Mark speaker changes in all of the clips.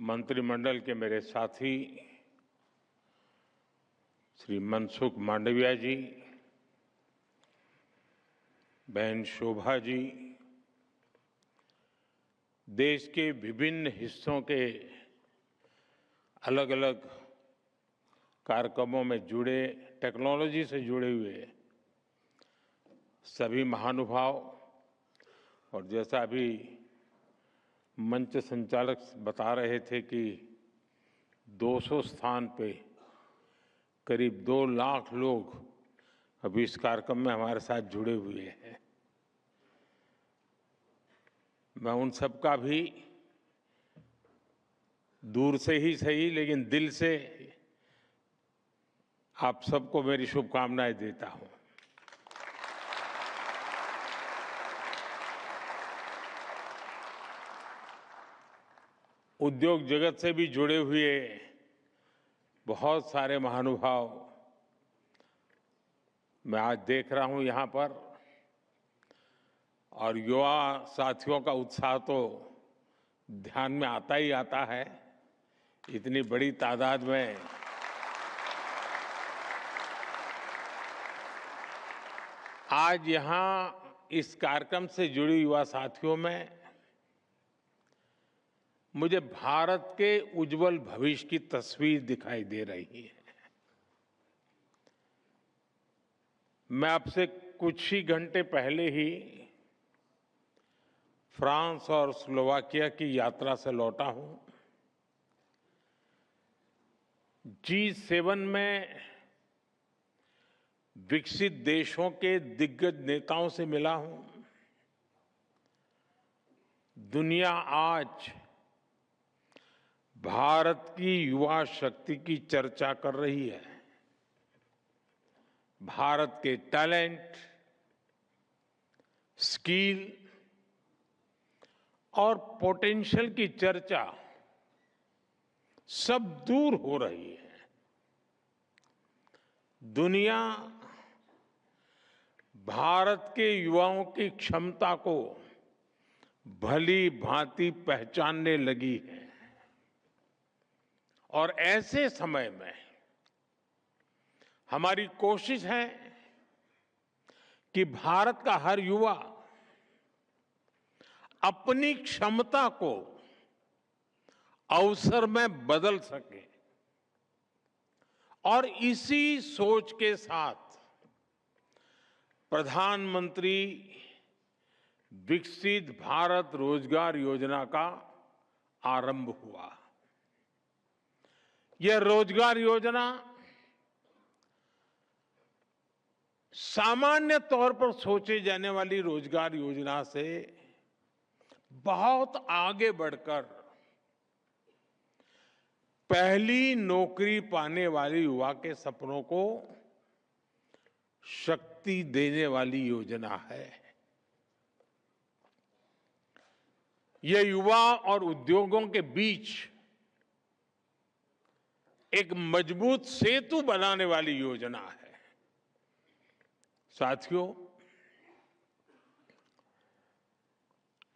Speaker 1: मंत्रिमंडल के मेरे साथी श्री मनसुख मांडविया जी, बहन शोभा जी, देश के विभिन्न हिस्सों के अलग अलग कार्यक्रमों में जुड़े, टेक्नोलॉजी से जुड़े हुए सभी महानुभाव, और जैसा अभी मंच संचालक बता रहे थे कि 200 स्थान पे करीब 2 लाख लोग अभी इस कार्यक्रम में हमारे साथ जुड़े हुए हैं। मैं उन सब का भी दूर से ही सही लेकिन दिल से आप सबको मेरी शुभकामनाएं देता हूं। उद्योग जगत से भी जुड़े हुए बहुत सारे महानुभाव मैं आज देख रहा हूं यहां पर, और युवा साथियों का उत्साह तो ध्यान में आता ही आता है। इतनी बड़ी तादाद में आज यहां इस कार्यक्रम से जुड़ी युवा साथियों में मुझे भारत के उज्जवल भविष्य की तस्वीर दिखाई दे रही है। मैं आपसे कुछ ही घंटे पहले ही फ्रांस और स्लोवाकिया की यात्रा से लौटा हूं। G7 में विकसित देशों के दिग्गज नेताओं से मिला हूं। दुनिया आज भारत की युवा शक्ति की चर्चा कर रही है। भारत के टैलेंट, स्किल और पोटेंशियल की चर्चा सब दूर हो रही है। दुनिया भारत के युवाओं की क्षमता को भली भांति पहचानने लगी है, और ऐसे समय में हमारी कोशिश है कि भारत का हर युवा अपनी क्षमता को अवसर में बदल सके। और इसी सोच के साथ प्रधानमंत्री विकसित भारत रोजगार योजना का आरंभ हुआ। यह रोजगार योजना सामान्य तौर पर सोचे जाने वाली रोजगार योजना से बहुत आगे बढ़कर पहली नौकरी पाने वाले युवा के सपनों को शक्ति देने वाली योजना है। यह युवा और उद्योगों के बीच एक मजबूत सेतु बनाने वाली योजना है। साथियों,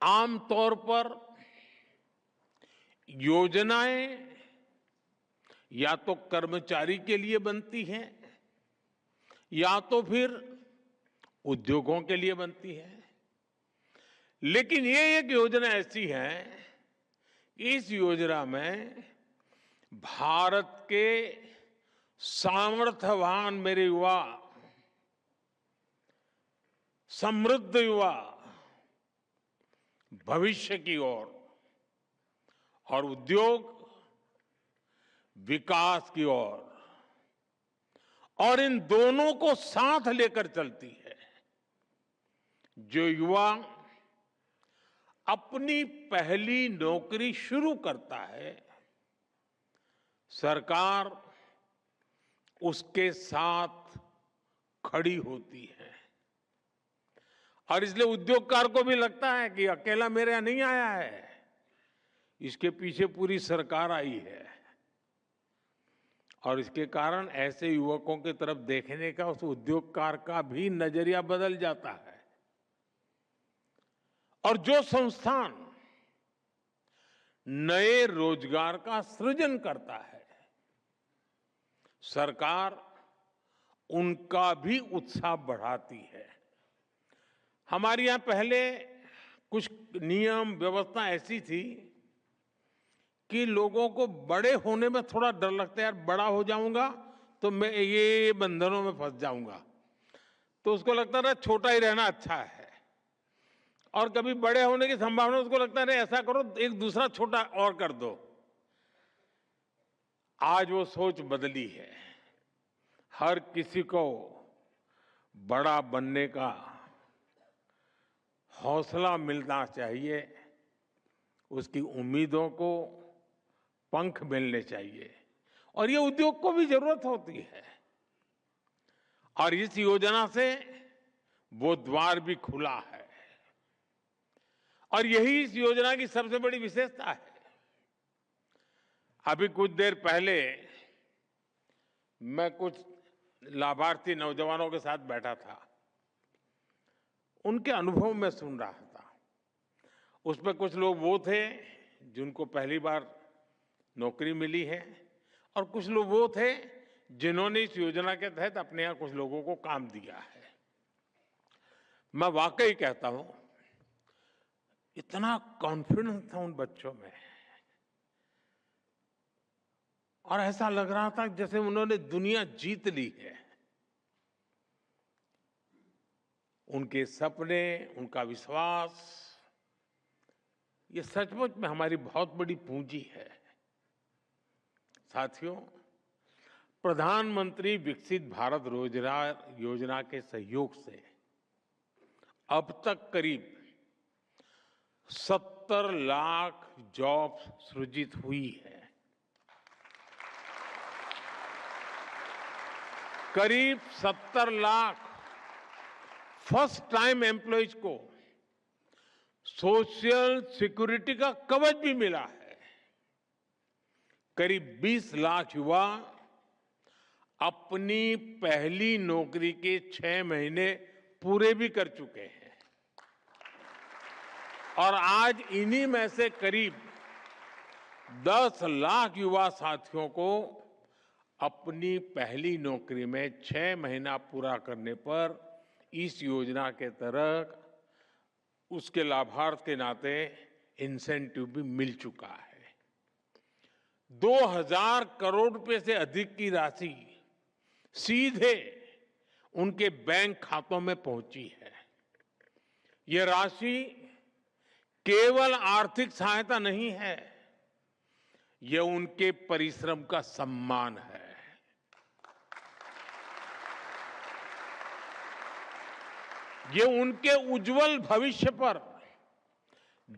Speaker 1: आमतौर पर योजनाएं या तो कर्मचारी के लिए बनती हैं या तो फिर उद्योगों के लिए बनती है। लेकिन ये एक योजना ऐसी है, इस योजना में भारत के सामर्थ्यवान मेरे युवा, समृद्ध युवा भविष्य की ओर और उद्योग विकास की ओर, और इन दोनों को साथ लेकर चलती है। जो युवा अपनी पहली नौकरी शुरू करता है, सरकार उसके साथ खड़ी होती है। और इसलिए उद्योगकार को भी लगता है कि अकेला मेरे यहां नहीं आया है, इसके पीछे पूरी सरकार आई है। और इसके कारण ऐसे युवकों की तरफ देखने का उस उद्योगकार का भी नजरिया बदल जाता है। और जो संस्थान नए रोजगार का सृजन करता है। सरकार उनका भी उत्साह बढ़ाती है। हमारे यहाँ पहले कुछ नियम व्यवस्था ऐसी थी कि लोगों को बड़े होने में थोड़ा डर लगता है, यार बड़ा हो जाऊंगा तो मैं ये बंधनों में फंस जाऊंगा, तो उसको लगता था छोटा ही रहना अच्छा है। और कभी बड़े होने की संभावना, उसको लगता है ऐसा करो एक दूसरा छोटा और कर दो। आज वो सोच बदली है। हर किसी को बड़ा बनने का हौसला मिलना चाहिए, उसकी उम्मीदों को पंख मिलने चाहिए, और ये उद्योग को भी जरूरत होती है। और इस योजना से वो द्वार भी खुला है, और यही इस योजना की सबसे बड़ी विशेषता है। अभी कुछ देर पहले मैं कुछ लाभार्थी नौजवानों के साथ बैठा था, उनके अनुभव में सुन रहा था। उसमें कुछ लोग वो थे जिनको पहली बार नौकरी मिली है, और कुछ लोग वो थे जिन्होंने इस योजना के तहत अपने यहां कुछ लोगों को काम दिया है। मैं वाकई कहता हूं, इतना कॉन्फिडेंस था उन बच्चों में, और ऐसा लग रहा था जैसे उन्होंने दुनिया जीत ली है। उनके सपने, उनका विश्वास, ये सचमुच में हमारी बहुत बड़ी पूंजी है। साथियों, प्रधानमंत्री विकसित भारत रोजगार योजना के सहयोग से अब तक करीब 70 लाख जॉब सृजित हुई है। करीब 70 लाख फर्स्ट टाइम एम्प्लॉयज को सोशल सिक्योरिटी का कवच भी मिला है। करीब 20 लाख युवा अपनी पहली नौकरी के 6 महीने पूरे भी कर चुके हैं, और आज इन्हीं में से करीब 10 लाख युवा साथियों को अपनी पहली नौकरी में 6 महीना पूरा करने पर इस योजना के तहत उसके लाभार्थ के नाते इंसेंटिव भी मिल चुका है। 2000 करोड़ रुपए से अधिक की राशि सीधे उनके बैंक खातों में पहुंची है। यह राशि केवल आर्थिक सहायता नहीं है, यह उनके परिश्रम का सम्मान है। ये उनके उज्जवल भविष्य पर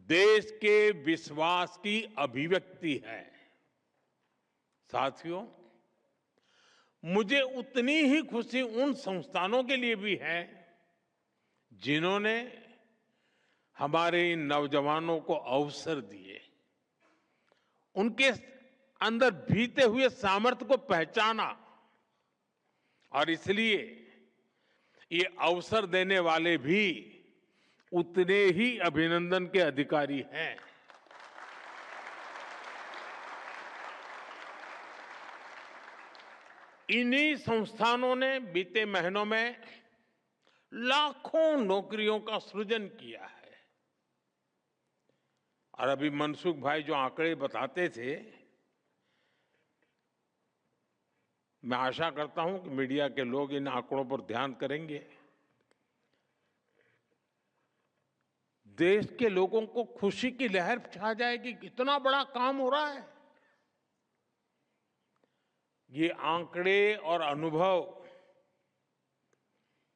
Speaker 1: देश के विश्वास की अभिव्यक्ति है। साथियों, मुझे उतनी ही खुशी उन संस्थानों के लिए भी है जिन्होंने हमारे इन नौजवानों को अवसर दिए, उनके अंदर भीते हुए सामर्थ्य को पहचाना, और इसलिए ये अवसर देने वाले भी उतने ही अभिनंदन के अधिकारी हैं। इन्हीं संस्थानों ने बीते महीनों में लाखों नौकरियों का सृजन किया है। और अभी मनसुख भाई जो आंकड़े बताते थे, मैं आशा करता हूं कि मीडिया के लोग इन आंकड़ों पर ध्यान करेंगे। देश के लोगों को खुशी की लहर छा जाएगी, कितना बड़ा काम हो रहा है। ये आंकड़े और अनुभव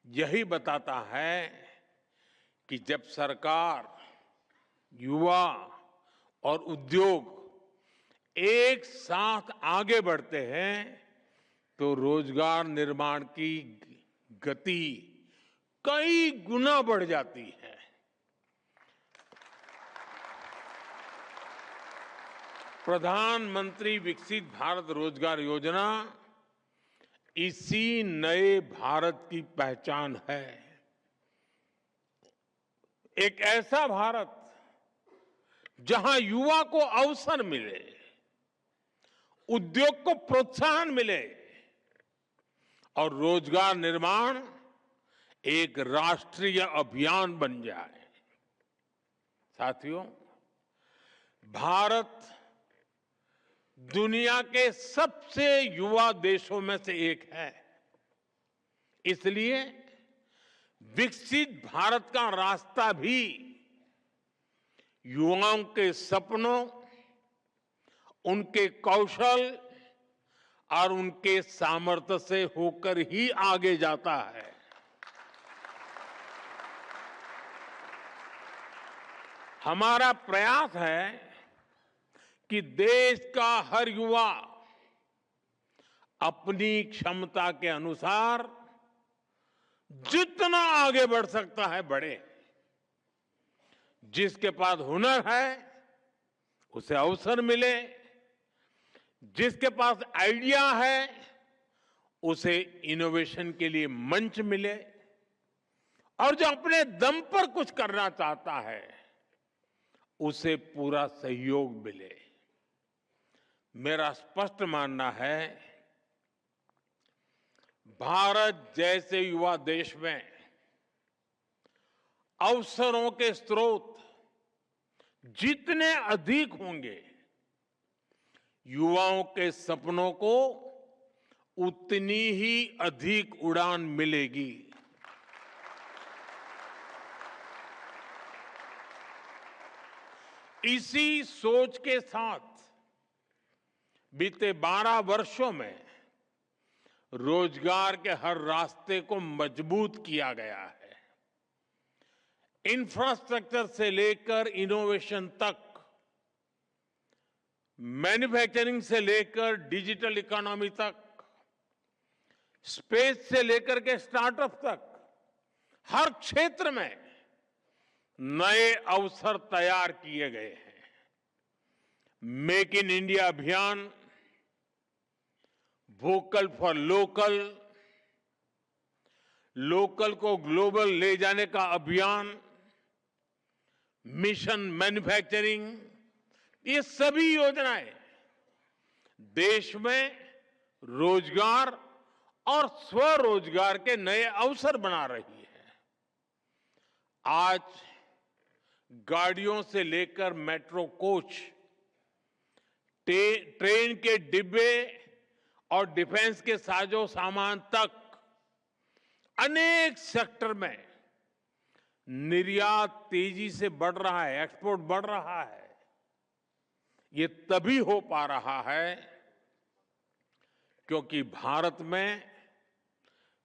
Speaker 1: यही बताता है कि जब सरकार, युवा और उद्योग एक साथ आगे बढ़ते हैं तो रोजगार निर्माण की गति कई गुना बढ़ जाती है। प्रधानमंत्री विकसित भारत रोजगार योजना इसी नए भारत की पहचान है। एक ऐसा भारत जहां युवा को अवसर मिले, उद्योग को प्रोत्साहन मिले और रोजगार निर्माण एक राष्ट्रीय अभियान बन जाए। साथियों, भारत दुनिया के सबसे युवा देशों में से एक है। इसलिए विकसित भारत का रास्ता भी युवाओं के सपनों, उनके कौशल और उनके सामर्थ्य से होकर ही आगे जाता है। हमारा प्रयास है कि देश का हर युवा अपनी क्षमता के अनुसार जितना आगे बढ़ सकता है बढ़े। जिसके पास हुनर है उसे अवसर मिले, जिसके पास आइडिया है उसे इनोवेशन के लिए मंच मिले, और जो अपने दम पर कुछ करना चाहता है उसे पूरा सहयोग मिले। मेरा स्पष्ट मानना है, भारत जैसे युवा देश में अवसरों के स्रोत जितने अधिक होंगे, युवाओं के सपनों को उतनी ही अधिक उड़ान मिलेगी। इसी सोच के साथ बीते 12 वर्षों में रोजगार के हर रास्ते को मजबूत किया गया है। इंफ्रास्ट्रक्चर से लेकर इनोवेशन तक, मैन्युफैक्चरिंग से लेकर डिजिटल इकोनॉमी तक, स्पेस से लेकर के स्टार्टअप तक, हर क्षेत्र में नए अवसर तैयार किए गए हैं। मेक इन इंडिया अभियान, वोकल फॉर लोकल, लोकल को ग्लोबल ले जाने का अभियान, मिशन मैन्युफैक्चरिंग, ये सभी योजनाएं देश में रोजगार और स्वरोजगार के नए अवसर बना रही है। आज गाड़ियों से लेकर मेट्रो कोच, ट्रेन के डिब्बे और डिफेंस के साजो सामान तक अनेक सेक्टर में निर्यात तेजी से बढ़ रहा है, एक्सपोर्ट बढ़ रहा है। ये तभी हो पा रहा है क्योंकि भारत में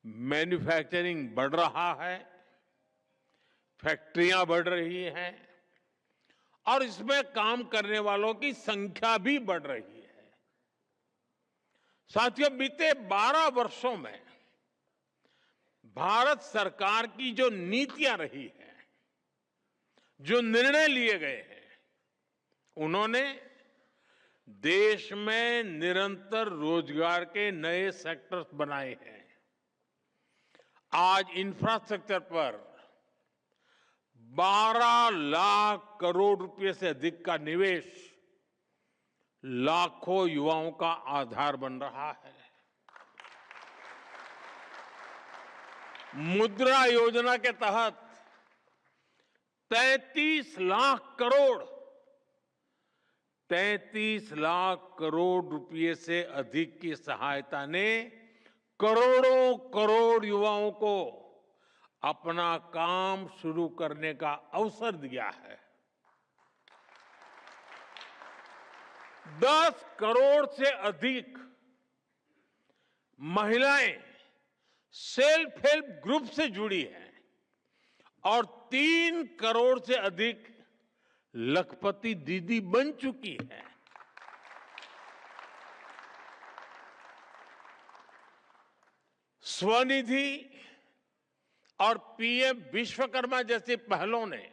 Speaker 1: मैन्युफैक्चरिंग बढ़ रहा है, फैक्ट्रियां बढ़ रही हैं और इसमें काम करने वालों की संख्या भी बढ़ रही है। साथियों, बीते 12 वर्षों में भारत सरकार की जो नीतियां रही हैं, जो निर्णय लिए गए हैं, उन्होंने देश में निरंतर रोजगार के नए सेक्टर्स बनाए हैं। आज इंफ्रास्ट्रक्चर पर 12 लाख करोड़ रुपए से अधिक का निवेश लाखों युवाओं का आधार बन रहा है। मुद्रा योजना के तहत 33 लाख करोड़ रुपए से अधिक की सहायता ने करोड़ों करोड़ युवाओं को अपना काम शुरू करने का अवसर दिया है। 10 करोड़ से अधिक महिलाएं सेल्फ हेल्प ग्रुप से जुड़ी हैं और 3 करोड़ से अधिक लखपति दीदी बन चुकी है। स्वनिधि और पीएम विश्वकर्मा जैसी पहलों ने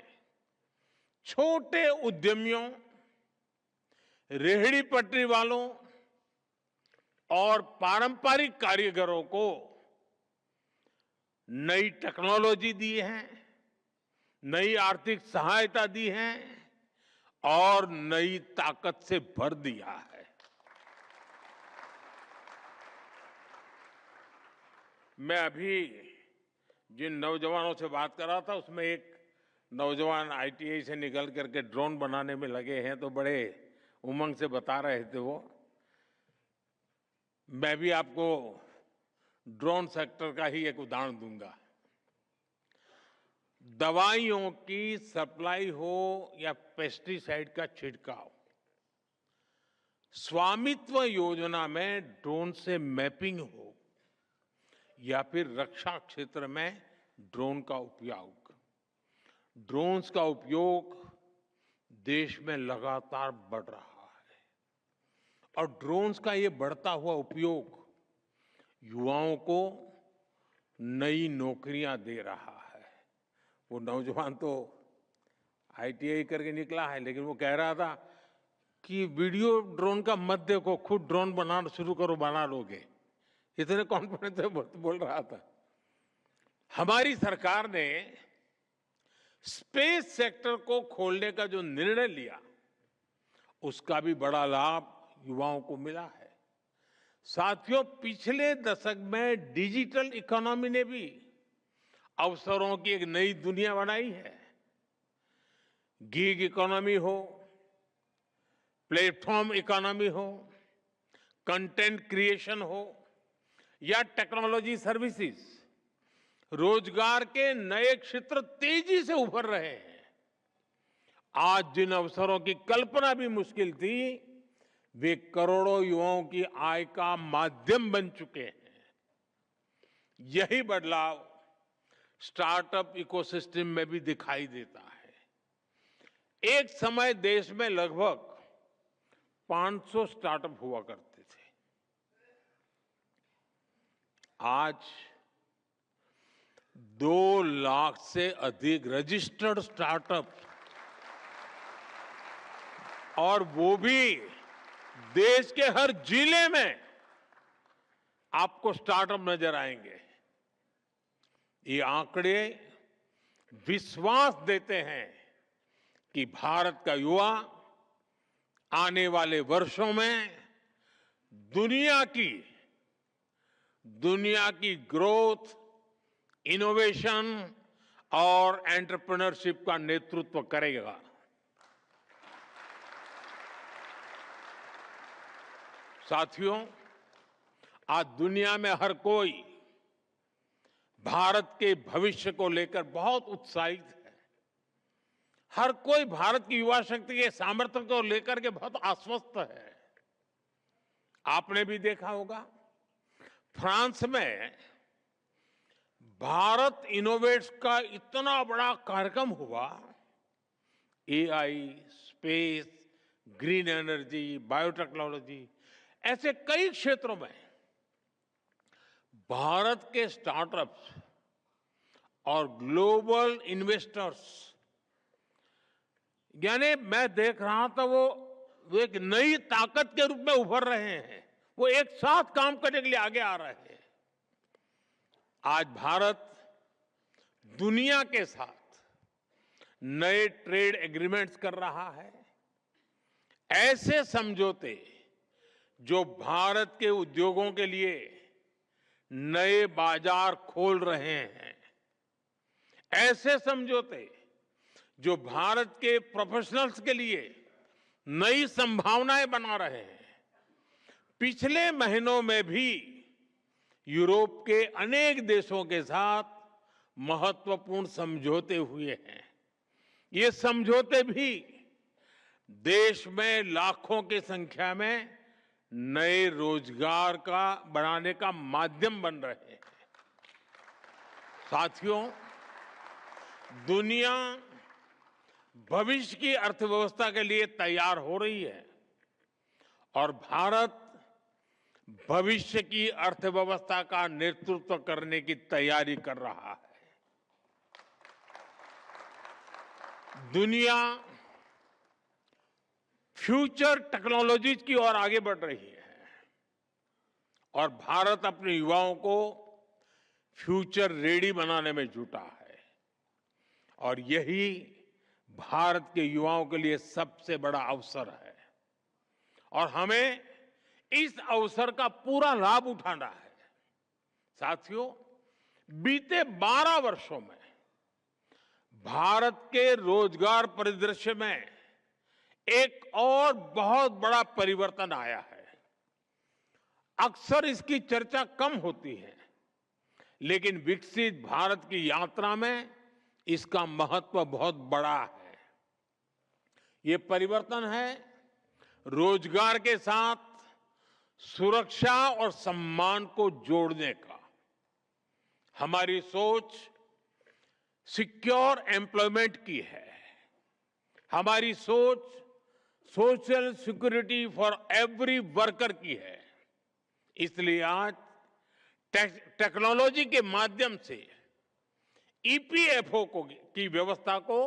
Speaker 1: छोटे उद्यमियों, रेहड़ी पटरी वालों और पारंपरिक कारीगरों को नई टेक्नोलॉजी दी है, नई आर्थिक सहायता दी है और नई ताकत से भर दिया है। मैं अभी जिन नौजवानों से बात कर रहा था उसमें एक नौजवान आईटीआई से निकल करके ड्रोन बनाने में लगे हैं, तो बड़े उमंग से बता रहे थे वो। मैं भी आपको ड्रोन सेक्टर का ही एक उदाहरण दूंगा। दवाइयों की सप्लाई हो या पेस्टिसाइड का छिड़काव, स्वामित्व योजना में ड्रोन से मैपिंग हो या फिर रक्षा क्षेत्र में ड्रोन का उपयोग, ड्रोन्स का उपयोग देश में लगातार बढ़ रहा है और ड्रोन्स का ये बढ़ता हुआ उपयोग युवाओं को नई नौकरियां दे रहा है। वो नौजवान तो आईटीआई करके निकला है, लेकिन वो कह रहा था कि वीडियो ड्रोन का मत देखो, खुद ड्रोन बनाना शुरू करो, बना लोगे। इतने कॉन्फिडेंस से बोल रहा था। हमारी सरकार ने स्पेस सेक्टर को खोलने का जो निर्णय लिया, उसका भी बड़ा लाभ युवाओं को मिला है। साथियों, पिछले दशक में डिजिटल इकोनॉमी ने भी अवसरों की एक नई दुनिया बनाई है। गीग इकोनॉमी हो, प्लेटफॉर्म इकोनॉमी हो, कंटेंट क्रिएशन हो या टेक्नोलॉजी सर्विसेज, रोजगार के नए क्षेत्र तेजी से उभर रहे हैं। आज जिन अवसरों की कल्पना भी मुश्किल थी, वे करोड़ों युवाओं की आय का माध्यम बन चुके हैं। यही बदलाव स्टार्टअप इकोसिस्टम में भी दिखाई देता है। एक समय देश में लगभग 500 स्टार्टअप हुआ करते थे। आज 2 लाख से अधिक रजिस्टर्ड स्टार्टअप, और वो भी देश के हर जिले में आपको स्टार्टअप नजर आएंगे। ये आंकड़े विश्वास देते हैं कि भारत का युवा आने वाले वर्षों में दुनिया की ग्रोथ, इनोवेशन और एंटरप्रेन्योरशिप का नेतृत्व करेगा। साथियों, आज दुनिया में हर कोई भारत के भविष्य को लेकर बहुत उत्साहित है। हर कोई भारत की युवा शक्ति के सामर्थ्य को लेकर के बहुत आश्वस्त है। आपने भी देखा होगा, फ्रांस में भारत इनोवेट्स का इतना बड़ा कार्यक्रम हुआ। AI, space, green energy, biotechnology, ऐसे कई क्षेत्रों में भारत के स्टार्टअप्स और ग्लोबल इन्वेस्टर्स, यानी मैं देख रहा था वो एक नई ताकत के रूप में उभर रहे हैं। वो एक साथ काम करने के लिए आगे आ रहे हैं। आज भारत दुनिया के साथ नए ट्रेड एग्रीमेंट्स कर रहा है। ऐसे समझौते जो भारत के उद्योगों के लिए नए बाजार खोल रहे हैं, ऐसे समझौते जो भारत के प्रोफेशनल्स के लिए नई संभावनाएं बना रहे हैं। पिछले महीनों में भी यूरोप के अनेक देशों के साथ महत्वपूर्ण समझौते हुए हैं। ये समझौते भी देश में लाखों की संख्या में नए रोजगार का बनाने का माध्यम बन रहे हैं। साथियों, दुनिया भविष्य की अर्थव्यवस्था के लिए तैयार हो रही है और भारत भविष्य की अर्थव्यवस्था का नेतृत्व करने की तैयारी कर रहा है। दुनिया फ्यूचर टेक्नोलॉजीज की ओर आगे बढ़ रही है और भारत अपने युवाओं को फ्यूचर रेडी बनाने में जुटा है और यही भारत के युवाओं के लिए सबसे बड़ा अवसर है और हमें इस अवसर का पूरा लाभ उठाना है। साथियों, बीते 12 वर्षों में भारत के रोजगार परिदृश्य में एक और बहुत बड़ा परिवर्तन आया है। अक्सर इसकी चर्चा कम होती है, लेकिन विकसित भारत की यात्रा में इसका महत्व बहुत बड़ा है। ये परिवर्तन है रोजगार के साथ सुरक्षा और सम्मान को जोड़ने का। हमारी सोच सिक्योर एम्प्लॉयमेंट की है। हमारी सोच social security for every worker की है। इसलिए आज टेक्नोलॉजी के माध्यम से ईपीएफओ की व्यवस्था को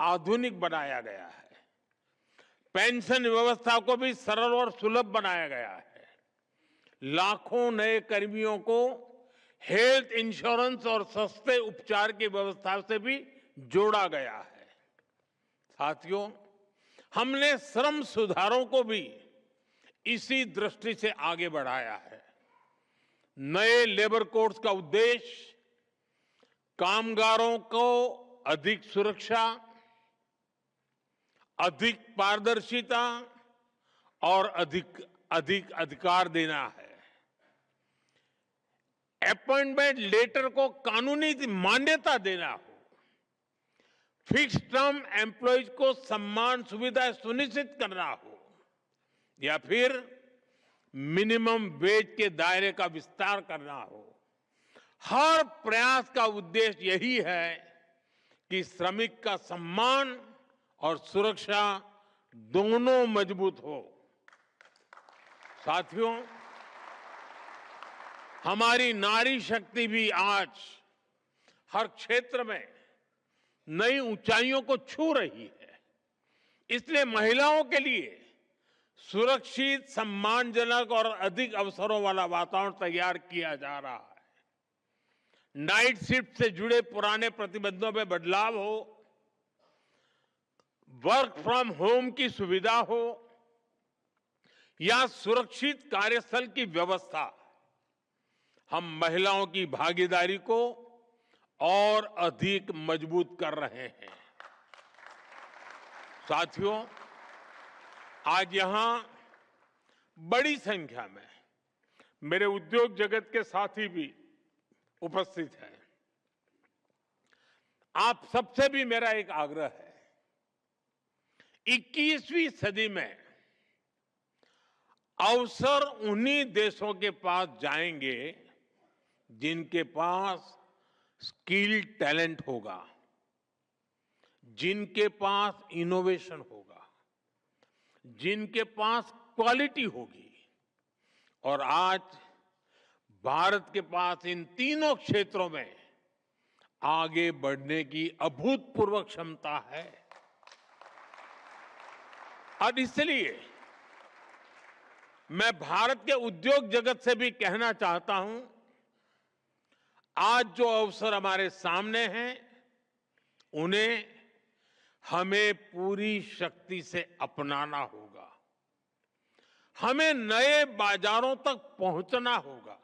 Speaker 1: आधुनिक बनाया गया है। पेंशन व्यवस्था को भी सरल और सुलभ बनाया गया है। लाखों नए कर्मियों को हेल्थ इंश्योरेंस और सस्ते उपचार की व्यवस्था से भी जोड़ा गया है। साथियों, हमने श्रम सुधारों को भी इसी दृष्टि से आगे बढ़ाया है। नए लेबर कोड्स का उद्देश्य कामगारों को अधिक सुरक्षा, अधिक पारदर्शिता और अधिक अधिकार देना है। अपॉइंटमेंट लेटर को कानूनी मान्यता देना हो, फिक्स टर्म एम्प्लॉयज को सम्मान सुविधाएं सुनिश्चित करना हो या फिर मिनिमम वेज के दायरे का विस्तार करना हो, हर प्रयास का उद्देश्य यही है कि श्रमिक का सम्मान और सुरक्षा दोनों मजबूत हो। साथियों, हमारी नारी शक्ति भी आज हर क्षेत्र में नई ऊंचाइयों को छू रही है। इसलिए महिलाओं के लिए सुरक्षित, सम्मानजनक और अधिक अवसरों वाला वातावरण तैयार किया जा रहा है। नाइट शिफ्ट से जुड़े पुराने प्रतिबंधों में बदलाव हो, वर्क फ्रॉम होम की सुविधा हो या सुरक्षित कार्यस्थल की व्यवस्था, हम महिलाओं की भागीदारी को और अधिक मजबूत कर रहे हैं। साथियों, आज यहां बड़ी संख्या में मेरे उद्योग जगत के साथी भी उपस्थित हैं। आप सबसे भी मेरा एक आग्रह है, 21वीं सदी में अवसर उन्हीं देशों के पास जाएंगे जिनके पास स्किल टैलेंट होगा, जिनके पास इनोवेशन होगा, जिनके पास क्वालिटी होगी। और आज भारत के पास इन तीनों क्षेत्रों में आगे बढ़ने की अभूतपूर्व क्षमता है। और इसलिए मैं भारत के उद्योग जगत से भी कहना चाहता हूं, आज जो अवसर हमारे सामने हैं, उन्हें हमें पूरी शक्ति से अपनाना होगा। हमें नए बाजारों तक पहुंचना होगा।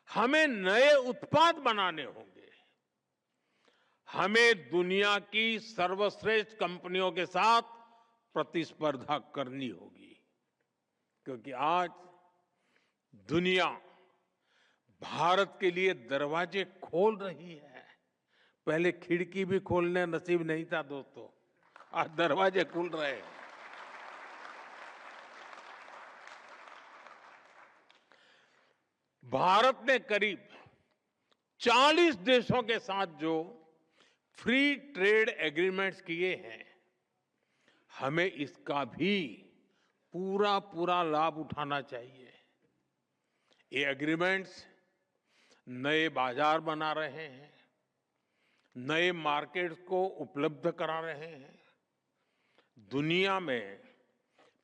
Speaker 1: हमें नए उत्पाद बनाने होंगे। हमें दुनिया की सर्वश्रेष्ठ कंपनियों के साथ प्रतिस्पर्धा करनी होगी, क्योंकि आज दुनिया भारत के लिए दरवाजे खोल रही है। पहले खिड़की भी खोलने नसीब नहीं था दोस्तों, आज दरवाजे खुल रहे हैं। भारत ने करीब 40 देशों के साथ जो फ्री ट्रेड एग्रीमेंट्स किए हैं, हमें इसका भी पूरा पूरा लाभ उठाना चाहिए। ये एग्रीमेंट्स नए बाजार बना रहे हैं, नए मार्केट्स को उपलब्ध करा रहे हैं, दुनिया में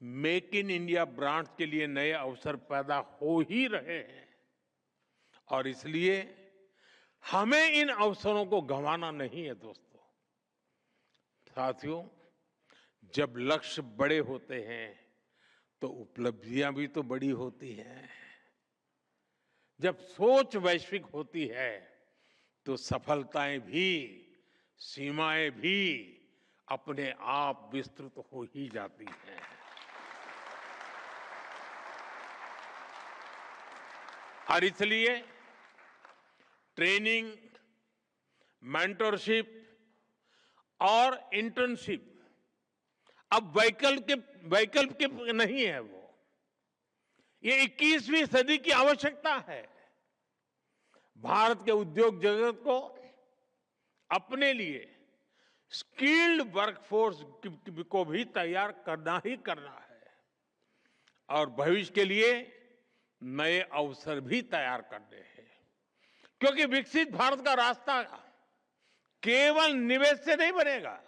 Speaker 1: मेक इन इंडिया ब्रांड्स के लिए नए अवसर पैदा हो ही रहे हैं। और इसलिए हमें इन अवसरों को गंवाना नहीं है दोस्तों। साथियों, जब लक्ष्य बड़े होते हैं तो उपलब्धियां भी तो बड़ी होती हैं। जब सोच वैश्विक होती है तो सफलताएं भी, सीमाएं भी अपने आप विस्तृत हो ही जाती हैं। और इसलिए ट्रेनिंग, मेंटरशिप और इंटर्नशिप अब वैकल्पिक नहीं है। वो ये 21वीं सदी की आवश्यकता है। भारत के उद्योग जगत को अपने लिए स्किल्ड वर्कफोर्स को भी तैयार करना ही करना है और भविष्य के लिए नए अवसर भी तैयार करने हैं। क्योंकि विकसित भारत का रास्ता केवल निवेश से नहीं बनेगा,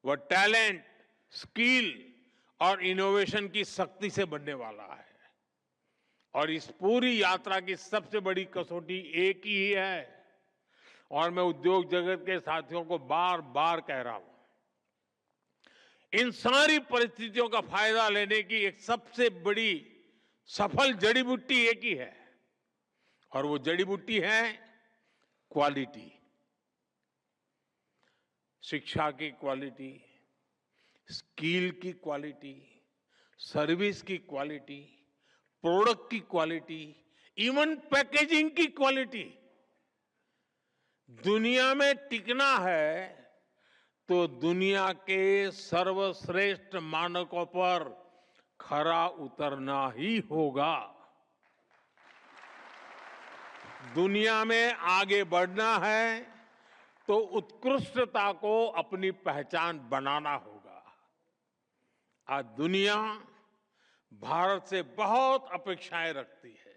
Speaker 1: वह टैलेंट, स्किल और इनोवेशन की शक्ति से बनने वाला है। और इस पूरी यात्रा की सबसे बड़ी कसौटी एक ही है, और मैं उद्योग जगत के साथियों को बार बार कह रहा हूं, इन सारी परिस्थितियों का फायदा लेने की एक सबसे बड़ी सफल जड़ी बूटी एक ही है, और वो जड़ी बूटी है क्वालिटी। शिक्षा की क्वालिटी, स्किल की क्वालिटी, सर्विस की क्वालिटी, प्रोडक्ट की क्वालिटी, इवन पैकेजिंग की क्वालिटी। दुनिया में टिकना है तो दुनिया के सर्वश्रेष्ठ मानकों पर खरा उतरना ही होगा। दुनिया में आगे बढ़ना है तो उत्कृष्टता को अपनी पहचान बनाना होगा। आज दुनिया भारत से बहुत अपेक्षाएं रखती है,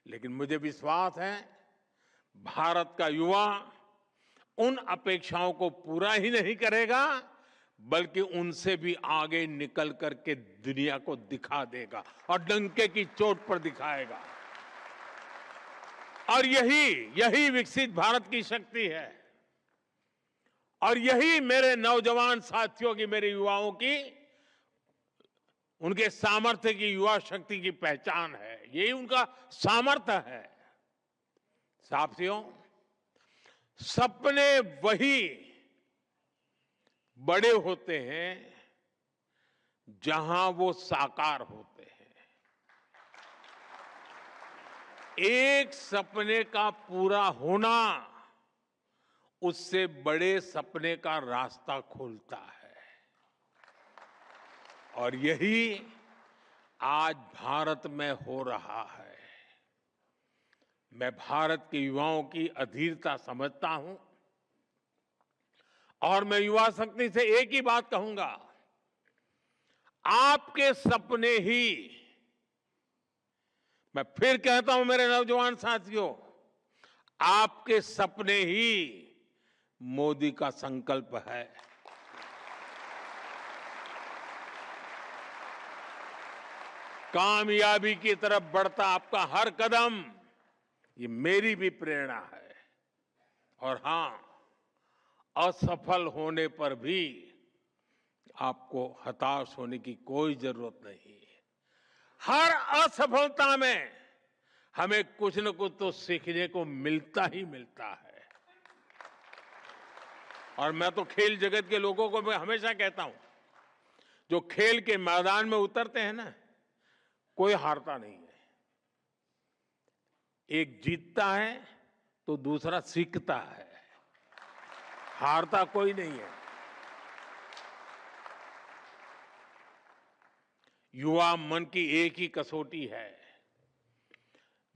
Speaker 1: लेकिन मुझे विश्वास है भारत का युवा उन अपेक्षाओं को पूरा ही नहीं करेगा, बल्कि उनसे भी आगे निकल करके दुनिया को दिखा देगा और डंके की चोट पर दिखाएगा। और यही विकसित भारत की शक्ति है, और यही मेरे नौजवान साथियों की, मेरे युवाओं की, उनके सामर्थ्य की, युवा शक्ति की पहचान है। यही उनका सामर्थ्य है। साथियों, सपने वही बड़े होते हैं जहां वो साकार होते हैं। एक सपने का पूरा होना उससे बड़े सपने का रास्ता खोलता है, और यही आज भारत में हो रहा है। मैं भारत के युवाओं की अधीरता समझता हूं, और मैं युवा शक्ति से एक ही बात कहूंगा, आपके सपने ही, मैं फिर कहता हूं मेरे नौजवान साथियों, आपके सपने ही मोदी का संकल्प है। कामयाबी की तरफ बढ़ता आपका हर कदम, ये मेरी भी प्रेरणा है। और हां, असफल होने पर भी आपको हताश होने की कोई जरूरत नहीं है। हर असफलता में हमें कुछ न कुछ तो सीखने को मिलता ही मिलता है। और मैं तो खेल जगत के लोगों को मैं हमेशा कहता हूं, जो खेल के मैदान में उतरते हैं ना, कोई हारता नहीं है। एक जीतता है तो दूसरा सीखता है, हारता कोई नहीं है। युवा मन की एक ही कसौटी है,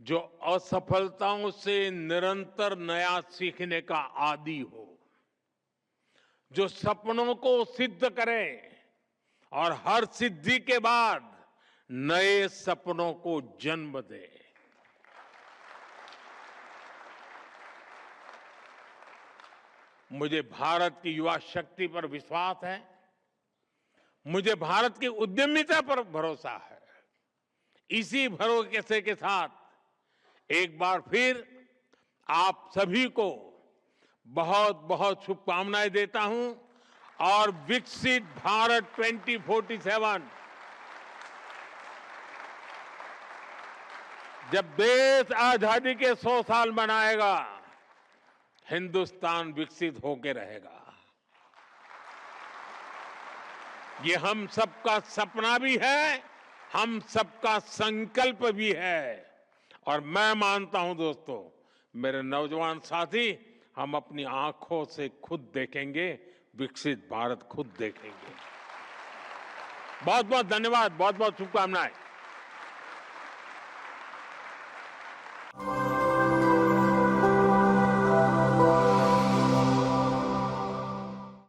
Speaker 1: जो असफलताओं से निरंतर नया सीखने का आदी हो, जो सपनों को सिद्ध करे और हर सिद्धि के बाद नए सपनों को जन्म दे। मुझे भारत की युवा शक्ति पर विश्वास है, मुझे भारत की उद्यमिता पर भरोसा है। इसी भरोसे के साथ एक बार फिर आप सभी को बहुत बहुत शुभकामनाएं देता हूं और विकसित भारत 2047 जब देश आजादी के 100 साल मनाएगा, हिंदुस्तान विकसित होकर रहेगा। ये हम सबका सपना भी है, हम सबका संकल्प भी है। और मैं मानता हूं दोस्तों, मेरे नौजवान साथी, हम अपनी आंखों से खुद देखेंगे, विकसित भारत खुद देखेंगे। बहुत बहुत धन्यवाद, बहुत बहुत शुभकामनाएं।